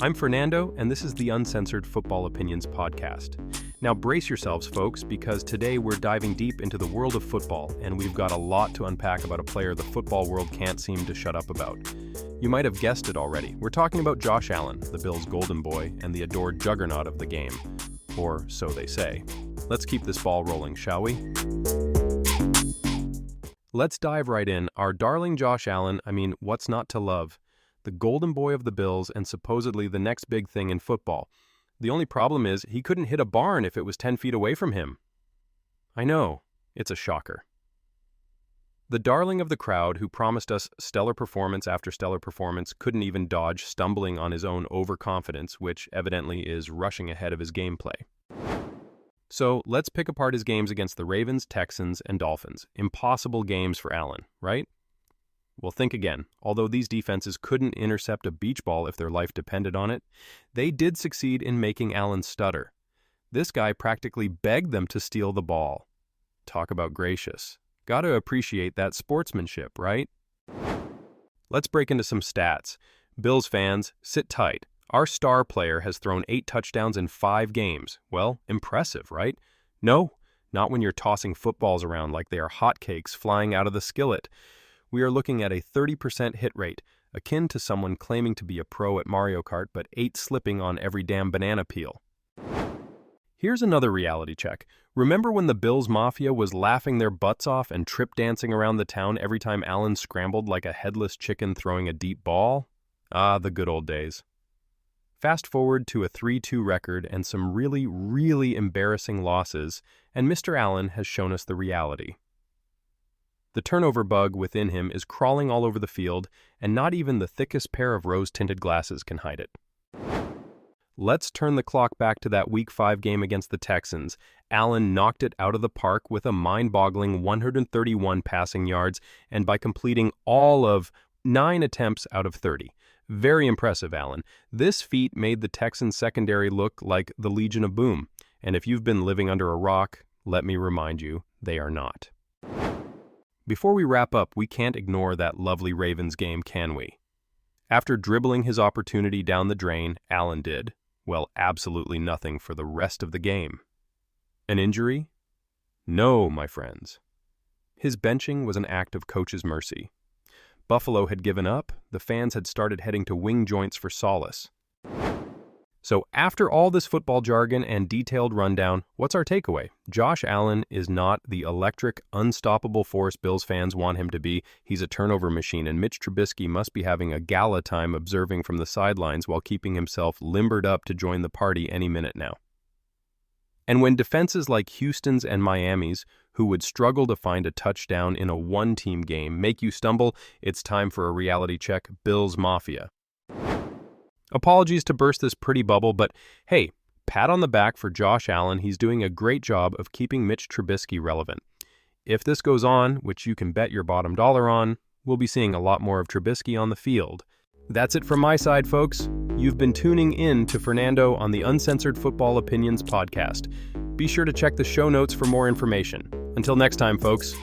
I'm Fernando, and this is the Uncensored Football Opinions podcast. Now brace yourselves, folks, because today we're diving deep into the world of football, and we've got a lot to unpack about a player the football world can't seem to shut up about. You might have guessed it already. We're talking about Josh Allen, the Bills' golden boy, and the adored juggernaut of the game. Or so they say. Let's keep this ball rolling, shall we? Let's dive right in. Our darling Josh Allen, what's not to love? The golden boy of the Bills and supposedly the next big thing in football. The only problem is he couldn't hit a barn if it was 10 feet away from him. I know, it's a shocker. The darling of the crowd who promised us stellar performance after stellar performance couldn't even dodge stumbling on his own overconfidence, which evidently is rushing ahead of his gameplay. So let's pick apart his games against the Ravens, Texans, and Dolphins. Impossible games for Allen, right? Well, think again. Although these defenses couldn't intercept a beach ball if their life depended on it, they did succeed in making Allen stutter. This guy practically begged them to steal the ball. Talk about gracious. Gotta appreciate that sportsmanship, right? Let's break into some stats. Bills fans, sit tight. Our star player has thrown 8 touchdowns in 5 games. Well, impressive, right? No, not when you're tossing footballs around like they are hotcakes flying out of the skillet. We are looking at a 30% hit rate, akin to someone claiming to be a pro at Mario Kart but 8 slipping on every damn banana peel. Here's another reality check. Remember when the Bills Mafia was laughing their butts off and trip dancing around the town every time Allen scrambled like a headless chicken throwing a deep ball? Ah, the good old days. Fast forward to a 3-2 record and some really, really embarrassing losses, and Mr. Allen has shown us the reality. The turnover bug within him is crawling all over the field, and not even the thickest pair of rose-tinted glasses can hide it. Let's turn the clock back to that Week 5 game against the Texans. Allen knocked it out of the park with a mind-boggling 131 passing yards, and by completing all of 9 attempts out of 30. Very impressive, Allen. This feat made the Texans secondary look like the Legion of Boom, and if you've been living under a rock, let me remind you, they are not. Before we wrap up, we can't ignore that lovely Ravens game, can we? After dribbling his opportunity down the drain, Allen did, well, absolutely nothing for the rest of the game. An injury? No, my friends. His benching was an act of coach's mercy. Buffalo had given up, the fans had started heading to wing joints for solace. So after all this football jargon and detailed rundown, what's our takeaway? Josh Allen is not the electric, unstoppable force Bills fans want him to be. He's a turnover machine, and Mitch Trubisky must be having a gala time observing from the sidelines while keeping himself limbered up to join the party any minute now. And when defenses like Houston's and Miami's, who would struggle to find a touchdown in a one-team game, make you stumble, it's time for a reality check, Bills Mafia. Apologies to burst this pretty bubble, but hey, pat on the back for Josh Allen. He's doing a great job of keeping Mitch Trubisky relevant. If this goes on, which you can bet your bottom dollar on, we'll be seeing a lot more of Trubisky on the field. That's it from my side, folks. You've been tuning in to Fernando on the Uncensored Football Opinions podcast. Be sure to check the show notes for more information. Until next time, folks.